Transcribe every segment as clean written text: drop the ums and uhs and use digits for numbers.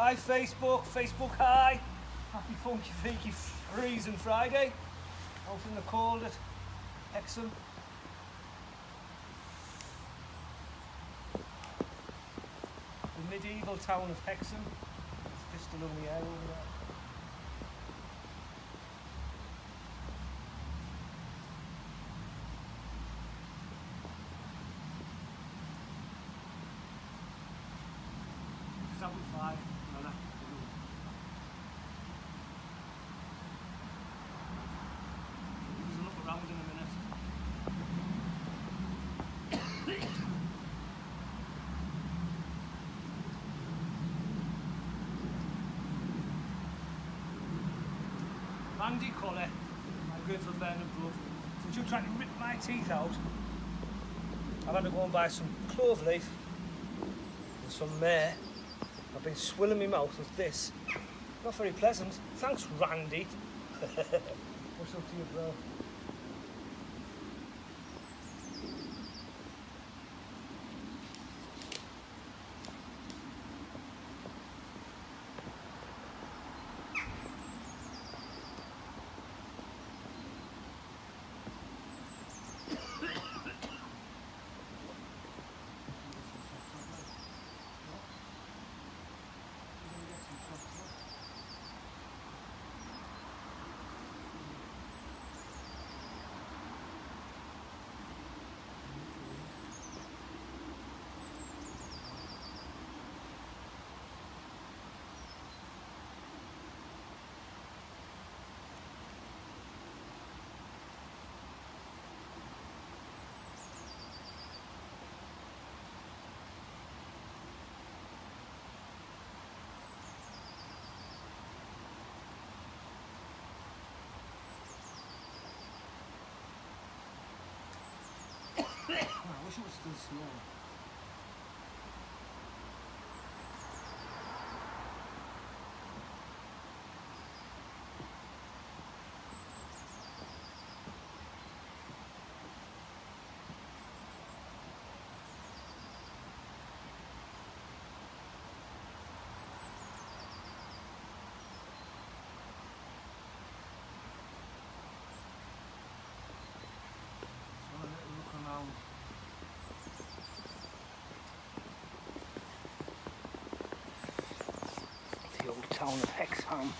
Hi Facebook, Facebook hi. Happy funky freaky freezing Friday. Out in the cold at Hexham. The medieval town of Hexham. It's just along the air over there. That was fine. No, no. There's a look around in a minute. Randy Cully, my grateful man above. Since you're trying to rip my teeth out, I've had to go and buy some clove leaf and some mare. I've been swilling my mouth with this. Not very pleasant. Thanks, Randy. What's up to you, bro? I wish it was still slow. So a little look around. The old town of Hexham.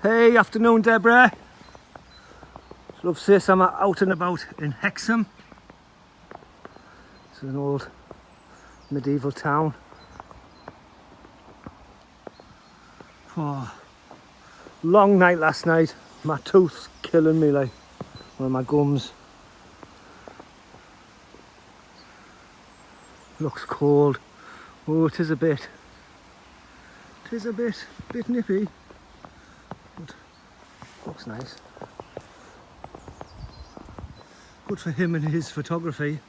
Hey, afternoon Deborah. Love sis, I'm out and about in Hexham. It's an old medieval town. Oh, long night last night. My tooth's killing me, like one of my gums. Looks cold. Oh, it is a bit nippy, but looks nice. Good for him and his photography.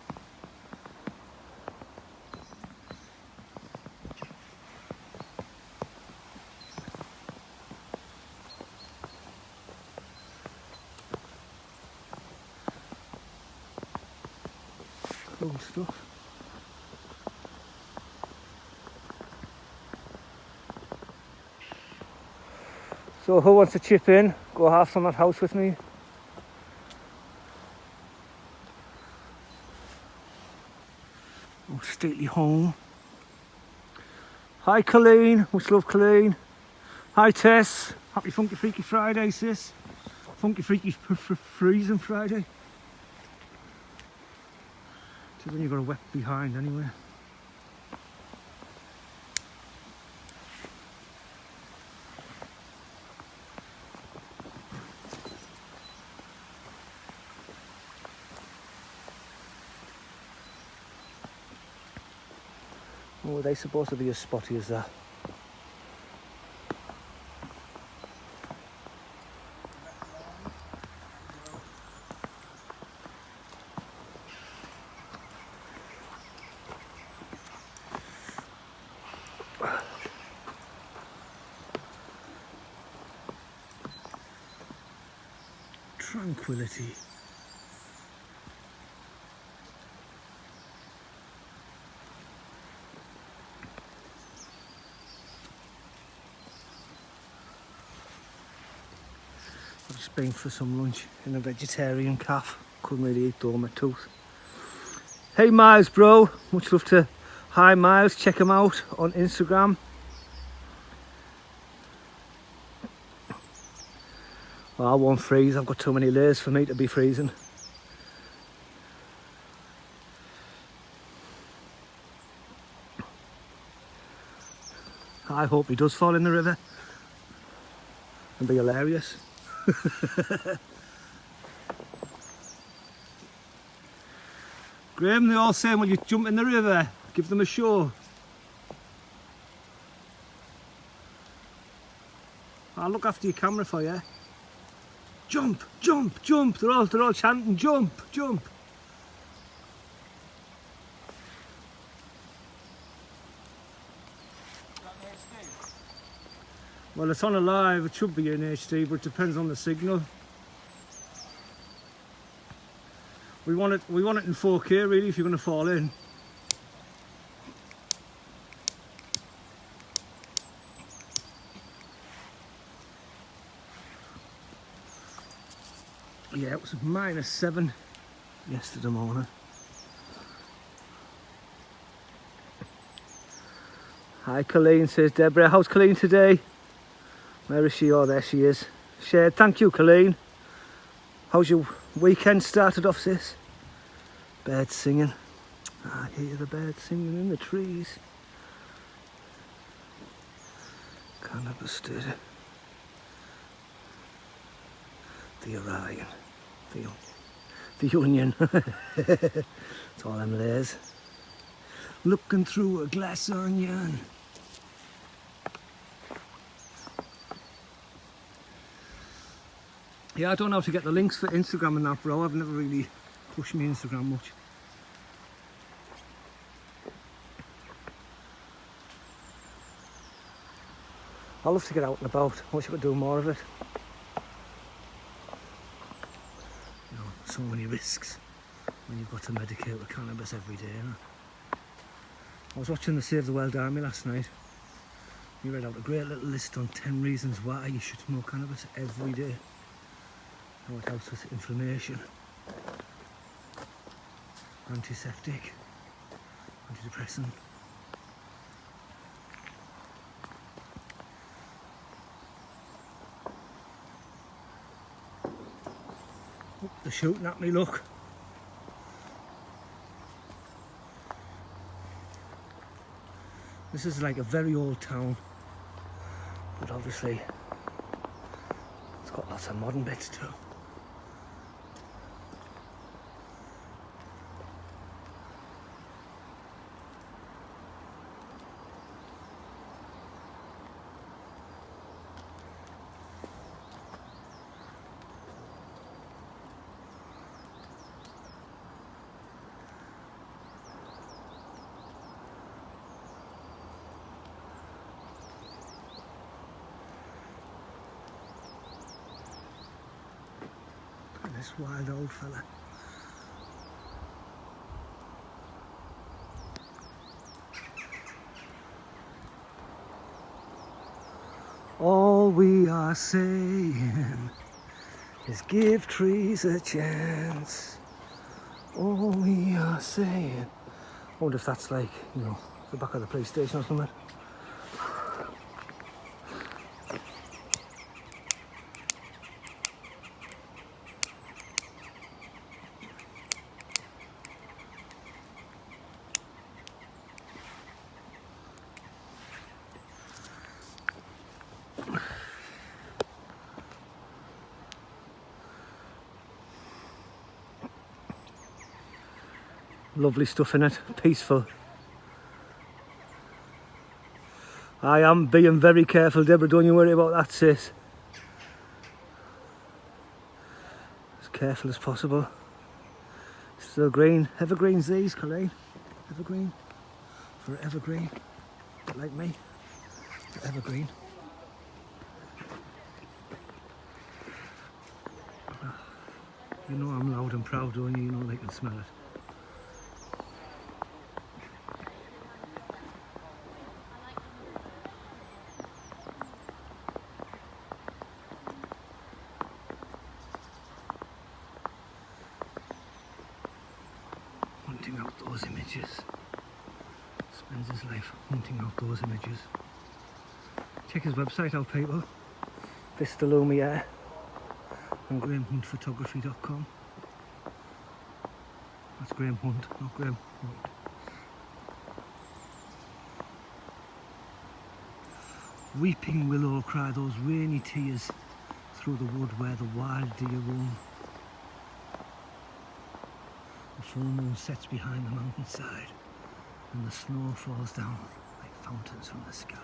Cool stuff. So who wants to chip in? Go have some at house with me. Oh, stately home. Hi Colleen, much love Colleen. Hi Tess, happy Funky Freaky Friday sis. Funky Freaky freezing Friday. It's when you've got a wet behind anyway. Oh, are they supposed to be as spotty as that? tranquility. I've just been for some lunch in a vegetarian cafe. Couldn't really eat though, my tooth. Hey Miles bro, much love to Hi Miles, check him out on Instagram. Well, I won't freeze, I've got too many layers for me to be freezing. I hope he does fall in the river and be hilarious. Graham, they're all saying, will you jump in the river? Give them a show. I'll look after your camera for you. Jump, jump, jump. They're all chanting, jump, jump. Well, it's on a live, it should be in HD, but it depends on the signal. We want it in 4K really if you're going to fall in. Yeah, it was -7 yesterday morning. Hi Colleen, says Deborah. How's Colleen today? Where is she? Oh, there she is. Shared. Thank you, Colleen. How's your weekend started off, sis? Birds singing. I hear the birds singing in the trees. Can't understand. The Orion. The onion. It's all them layers. Looking through a glass onion. Yeah, I don't know how to get the links for Instagram and that, bro. I've never really pushed my Instagram much. I love to get out and about. I wish I could do more of it. You know, so many risks when you've got to medicate with cannabis every day. You know? I was watching the Save the World Army last night. He read out a great little list on 10 reasons why you should smoke cannabis every day. How it helps with inflammation, antiseptic, antidepressant. Oh, they're shooting at me, look. This is like a very old town, but obviously it's got lots of modern bits too. This wild old fella. All we are saying is give trees a chance. All we are saying. I wonder if that's like, you know, the back of the police station or something. Lovely stuff in it, peaceful. I am being very careful, Deborah, don't you worry about that, sis. As careful as possible. Still green, evergreens these, Colleen. Evergreen, forever green, like me, forever green. You know I'm loud and proud, don't you? You know they can smell it. Hunting out those images. Spends his life hunting out those images. Check his website out, people. Vista Lumiere and GrahamHuntPhotography.com. That's Graham Hunt, not Graham Hunt. Weeping willow cry those rainy tears through the wood where the wild deer roam. The full moon sets behind the mountainside and the snow falls down like fountains from the sky.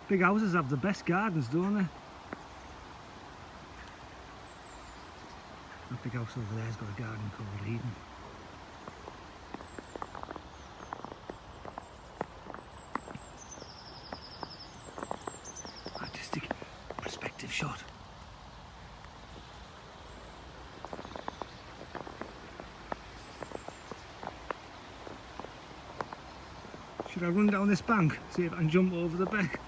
Big houses have the best gardens, don't they? That big house over there's got a garden called Eden. Artistic perspective shot. Should I run down this bank, see if I can jump over the beck?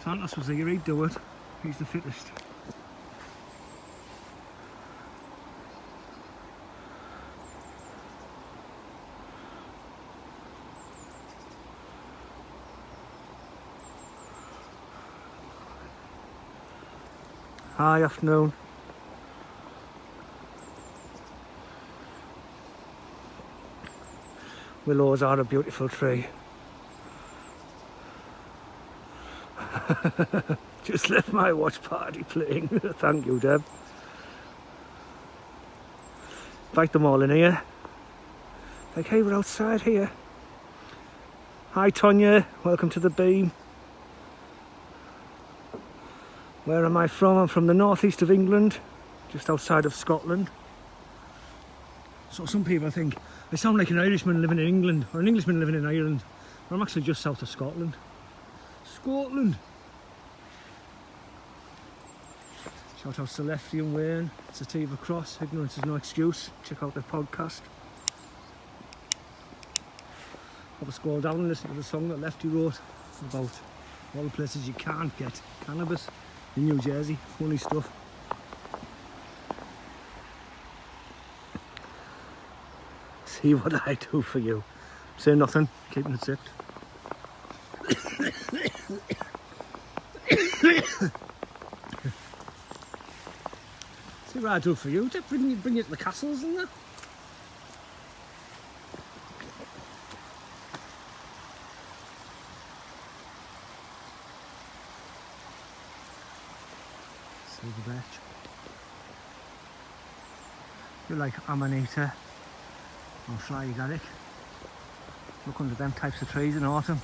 Santos was here, he'd do it. He's the fittest. Hi, afternoon. Willows are a beautiful tree. Just left my watch party playing. Thank you, Deb. Invite them all in here. Like, hey, we're outside here. Hi, Tonya. Welcome to the beam. Where am I from? I'm from the northeast of England, just outside of Scotland. So some people think I sound like an Irishman living in England or an Englishman living in Ireland. But I'm actually just south of Scotland. Scotland! Shout out to Lefty and Wayne, Sativa Cross, Ignorance is No Excuse. Check out their podcast. Have a scroll down and listen to the song that Lefty wrote about all the places you can't get cannabis in New Jersey. Funny stuff. See what I do for you. Say nothing, keeping it sipped. See what I do for you. Bring you to the castles and that. See the birch. You like Amanita or fly garlic. Look under them types of trees in autumn.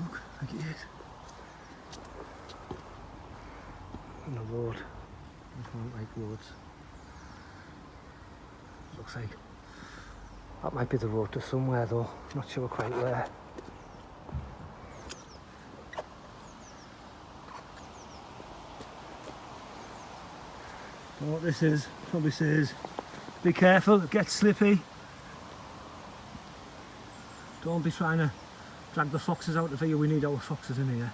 Look, look at it. On the road. I don't like roads. Looks like that might be the road to somewhere though. Not sure quite where. Don't know what this is. Probably says, be careful, it gets slippy. Don't be trying to drag the foxes out of here, we need our foxes in here.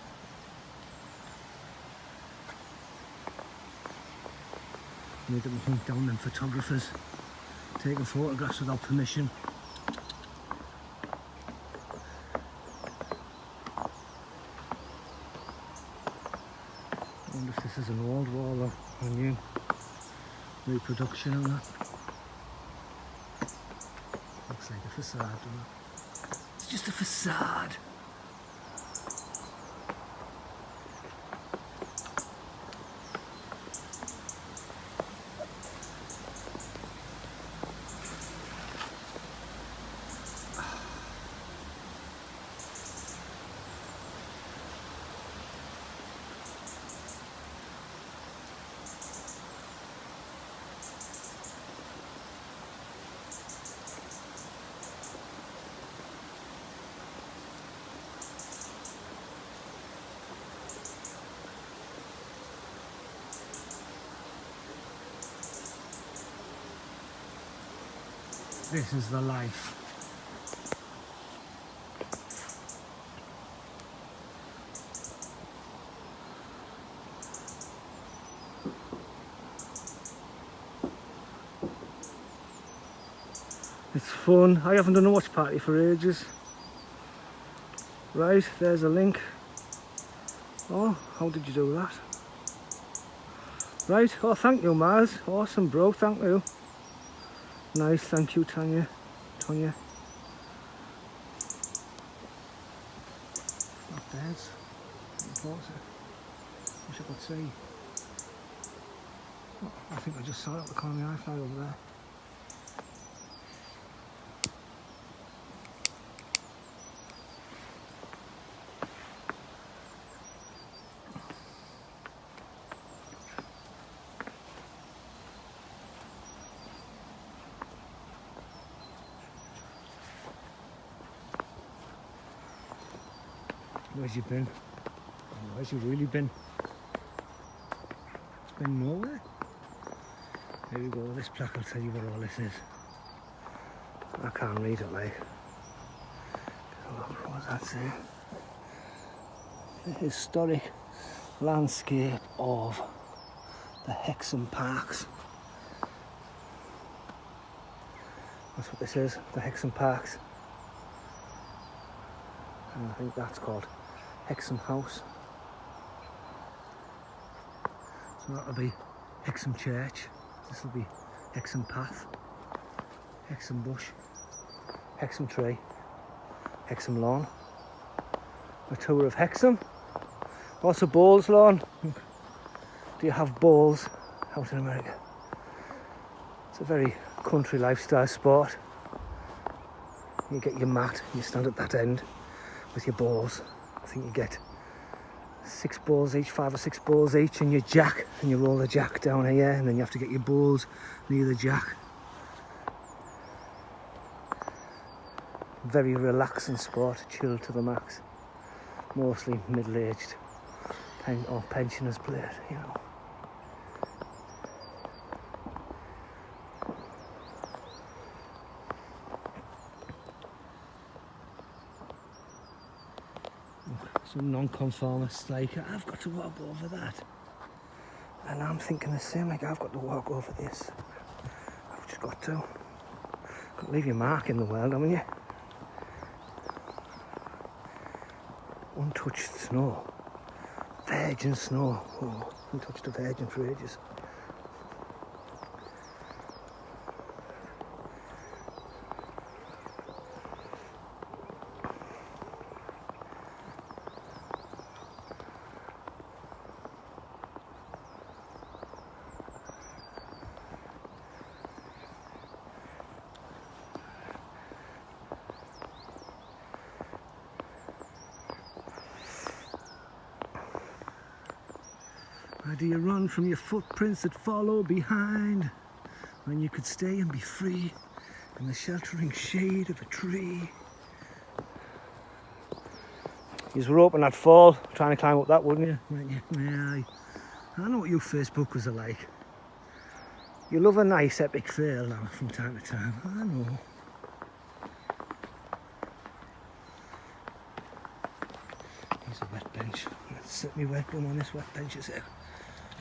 Need them to hunt down them photographers, taking photographs without permission. I wonder if this is an old wall or a new reproduction of that. Looks like a facade, doesn't it? It's just a facade. This is the life. It's fun. I haven't done a watch party for ages. Right, there's a link. Oh, how did you do that? Right, oh thank you Maz. Awesome bro, thank you. Nice, thank you Tonya. Not birds. Closer. Wish I could see. Oh, I think I just saw it at the corner of my eye fly over there. Where's you been? Where's you really been? It's been nowhere. There we go, this plaque will tell you what all this is. I can't read it like. What does that say? The historic landscape of the Hexham Parks. That's what this is, the Hexham Parks. And I think that's called Hexham House. So that'll be Hexham Church. This will be Hexham Path, Hexham Bush, Hexham Tree, Hexham Lawn. A tour of Hexham. Also bowls lawn. Do you have bowls out in America? It's a very country lifestyle sport. You get your mat, you stand at that end with your balls. I think you get 6 balls each, 5 or 6 balls each, and your jack, and you roll the jack down here, and then you have to get your balls near the jack. Very relaxing sport, chilled to the max. Mostly middle-aged or pensioners play it, you know. Some non-conformists like, I've got to walk over that, and I'm thinking the same, like I've got to walk over this. I've just got to leave your mark in the world, haven't you? Untouched snow, virgin snow. Oh, I haven't touched a virgin for ages. Why do you run from your footprints that follow behind, when you could stay and be free in the sheltering shade of a tree? You were hoping I'd fall, trying to climb up that, wouldn't you? Yeah, I know what you Facebookers are like. You love a nice epic fail now from time to time, I know. Here's a wet bench. Let's set me wet bum on this wet bench, is it?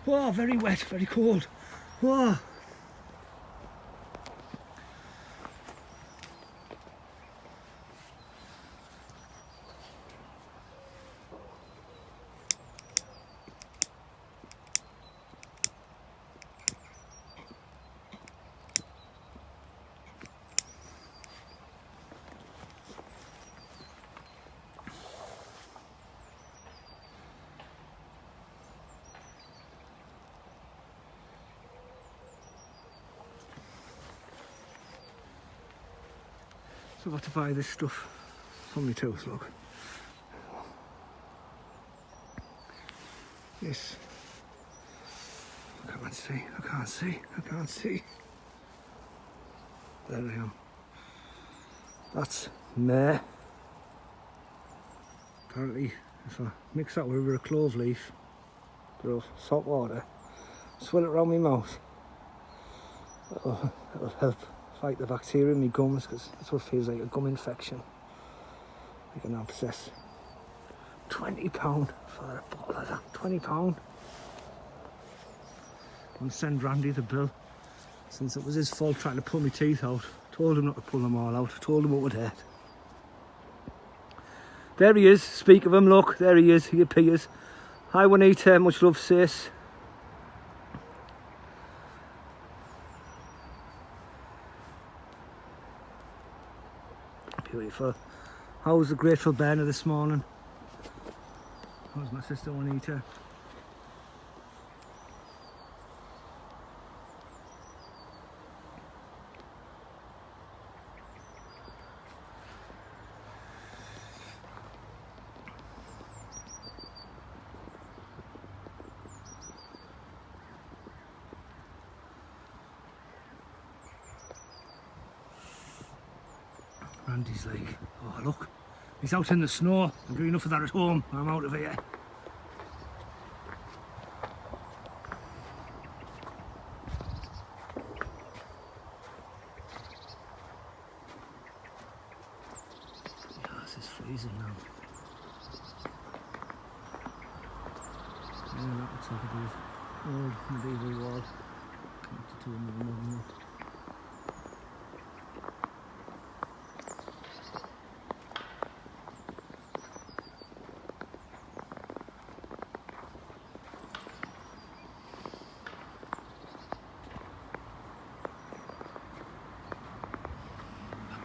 Oh, very wet, very cold. Oh. So I've got to buy this stuff from my toes, look. This. I can't see. There I am. That's meh. Apparently, if I mix that with a bit of clove leaf, a bit of salt water, swirl it around my mouth, it'll help fight the bacteria in my gums, because that's what feels like, a gum infection, like an abscess. £20 for a bottle of that. £20. I'll send Randy the bill, since it was his fault trying to pull my teeth out. Told him not to pull them all out. Told him what would hurt. There he is. Speak of him, look, there he is. He appears. Hi Juanita, much love sis. Beautiful. How was the Grateful Burner this morning? How's my sister Juanita? Randy's like, oh look, he's out in the snow. I'm doing enough of that at home. I'm out of here. Yeah, this is freezing now. Yeah, that looks like a bit of old medieval wall. Connected to another modern one.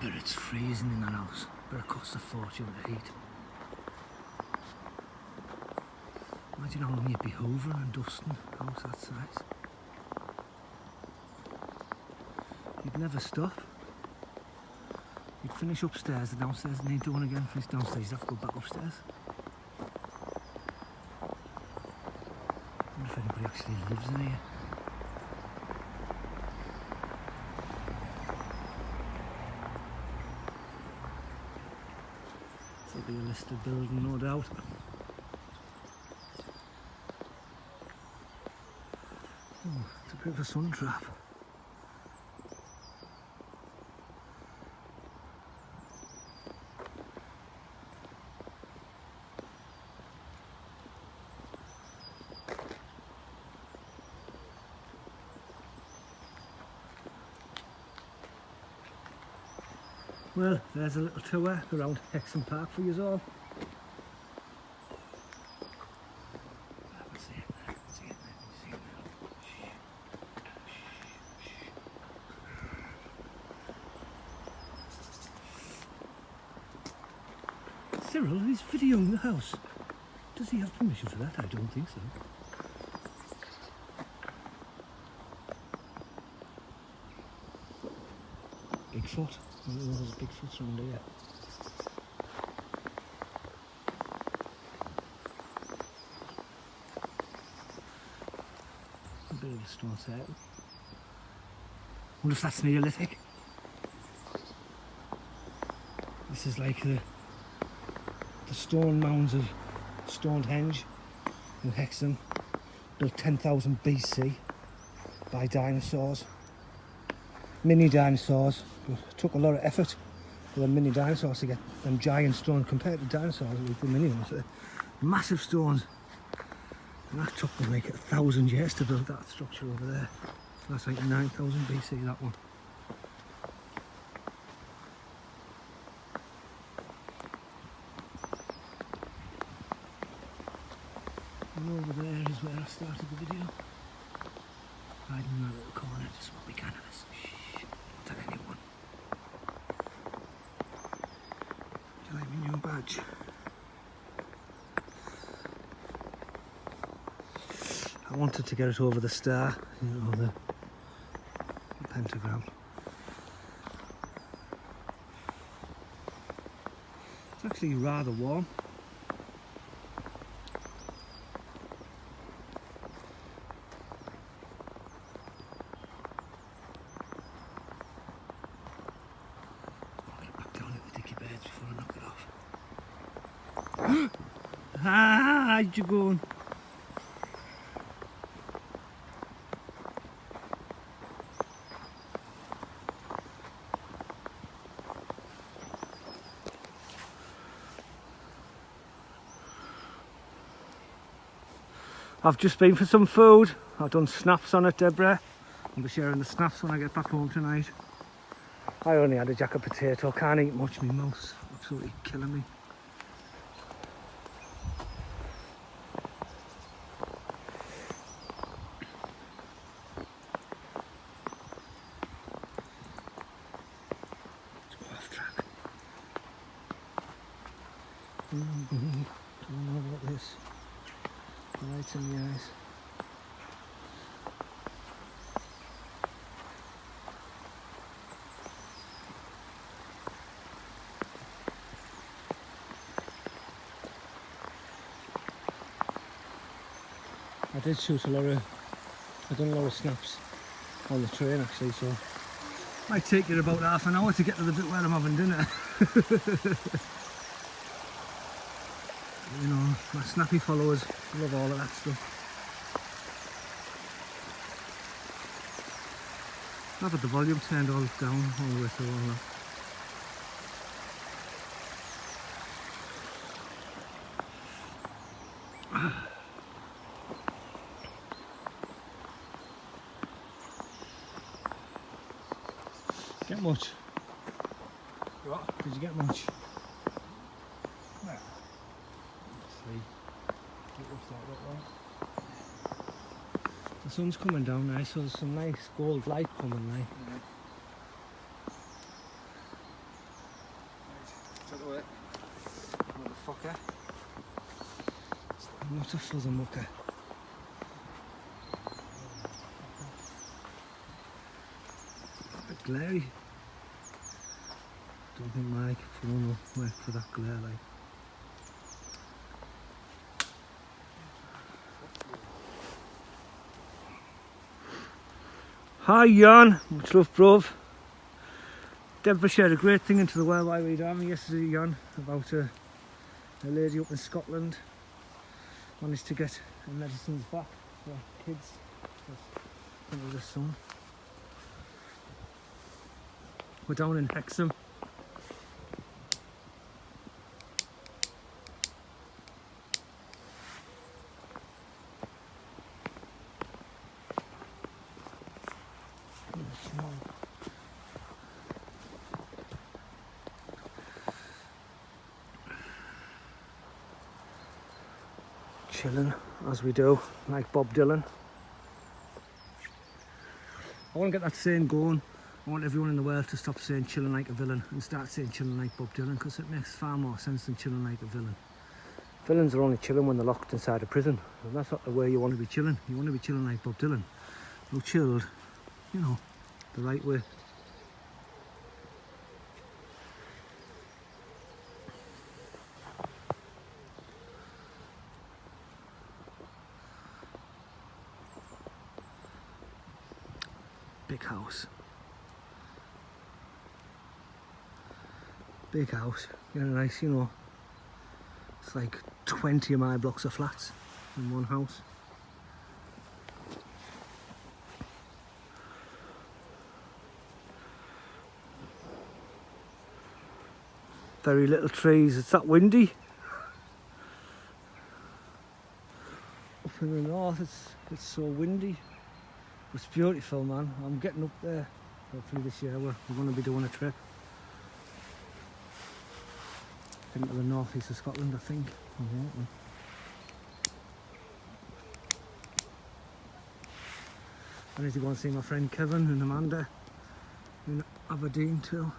But it's freezing in that house, but it costs a fortune to heat. Imagine how long you'd be hoovering and dusting a house that size. You'd never stop. You'd finish upstairs, the downstairs and need doing again. Finish downstairs, you'd have to go back upstairs. I wonder if anybody actually lives in here. There'll be a listed building, no doubt. Oh, it's a bit of a sun trap. Well, there's a little tour around Hexham Park for you all. Cyril, he's videoing the house. Does he have permission for that? I don't think so. Bigfoot. I don't know if there's Bigfoots around here. A bit of a stone circle. Wonder if that's Neolithic. This is like the stone mounds of Stonehenge in Hexham, built 10,000 BC by dinosaurs. Mini dinosaurs. It took a lot of effort for the mini dinosaurs to get them giant stones compared to dinosaurs with the mini ones. Massive stones. And that took them like 1,000 years to build that structure over there. That's like 9,000 BC, that one. And over there is where I started the video. Hiding in that little corner, just what we can of this. Shh, don't tell anyone. Do you like my new badge? I wanted to get it over the star, you know, the pentagram. It's actually rather warm. How'd you going? I've just been for some food. I've done snaps on it, Deborah. I'll be sharing the snaps when I get back home tonight. I only had a jacket potato. Can't eat much, my mouth's absolutely killing me. Don't know about this. Lights in the eyes. I did shoot I've done a lot of snaps on the train actually, so might take you about half an hour to get to the bit where I'm having dinner. You know, my snappy followers love all of that stuff. I've had the volume turned all down all the way through all that. Get much? What? Did you get much? No. Let's see. What's that look like? The sun's coming down now, so there's some nice gold light coming now. Yeah. Right, take away. Motherfucker. I'm not a fuzzer mucker. A bit glary. Don't think my phone will work for that glare like. Hi Jan, much love bruv. Deborah shared a great thing into the World Wide Wide Army yesterday, Jan, about a lady up in Scotland managed to get her medicines back for kids. I think it was her son. We're down in Hexham. Chilling as we do, like Bob Dylan. I want to get that saying going. I want everyone in the world to stop saying chilling like a villain and start saying chilling like Bob Dylan, because it makes far more sense than chilling like a villain. Villains are only chilling when they're locked inside a prison, and that's not the way you want to be chilling. You want to be chilling like Bob Dylan, who chilled, you know, the right way. Big house. Big house. Yeah, nice, you know. It's like 20 of my blocks of flats in one house. Very little trees. It's that windy. Up in the north it's so windy. It's beautiful, man. I'm getting up there. Hopefully this year we're going to be doing a trip into the northeast of Scotland, I think. I need to go and see my friend Kevin and Amanda in Aberdeen too.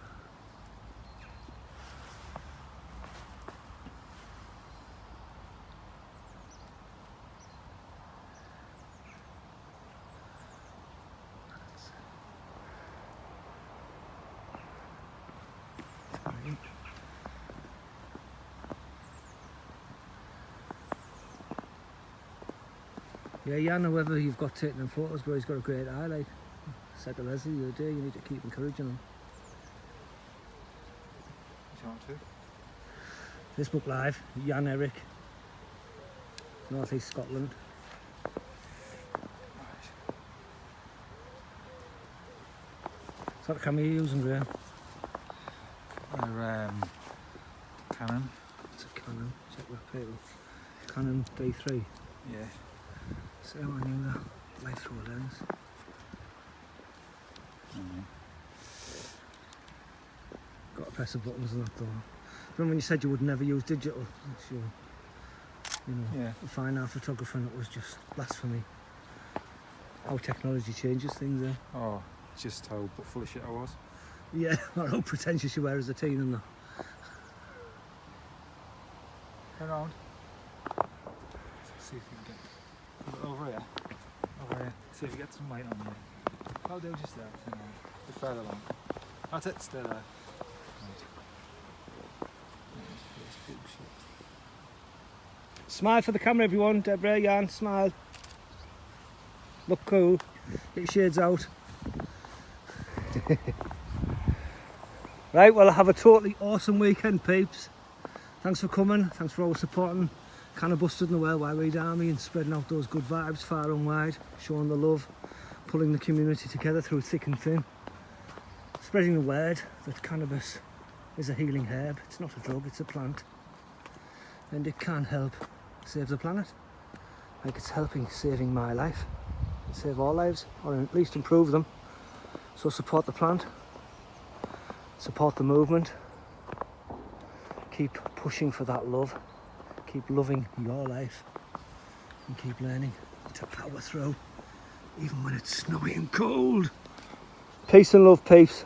Yeah, Jan, whether you've got taking them photos, but he's got a great eye, like I said to Leslie the other day, you need to keep encouraging him. Do you want to? Facebook Live, Jan Eric, North East Scotland. What camera are you using, Graham? Canon. It's a Canon, check that paper. Canon D3. Yeah. See how I knew that? Light through a lens. Got to press the buttons on that door. Remember when you said you would never use digital? It's your, you know, Yeah. a fine art photographer, and it was just blasphemy. How technology changes things, eh? Oh, just how full of shit I was. Yeah, or how pretentious you were as a teen and that. Turn around. Let's see if you can get put it over here. Over here. See if you get some light on there. I'll do just there. Turn around. Bit further along. That's it. Stay there. Right. This big shit. Smile for the camera, everyone. Deborah, Jan, smile. Look cool. Get your shades out. Right, well, have a totally awesome weekend, peeps. Thanks for coming. Thanks for always supporting Kind of Busted in the Worldwide Army and spreading out those good vibes far and wide, showing the love, pulling the community together through thick and thin, spreading the word that cannabis is a healing herb. It's not a drug, it's a plant, and it can help save the planet, like it's helping saving my life, save our lives, or at least improve them. So support the plant, support the movement, keep pushing for that love, keep loving your life, and keep learning to power through even when it's snowy and cold. Peace and love, peace.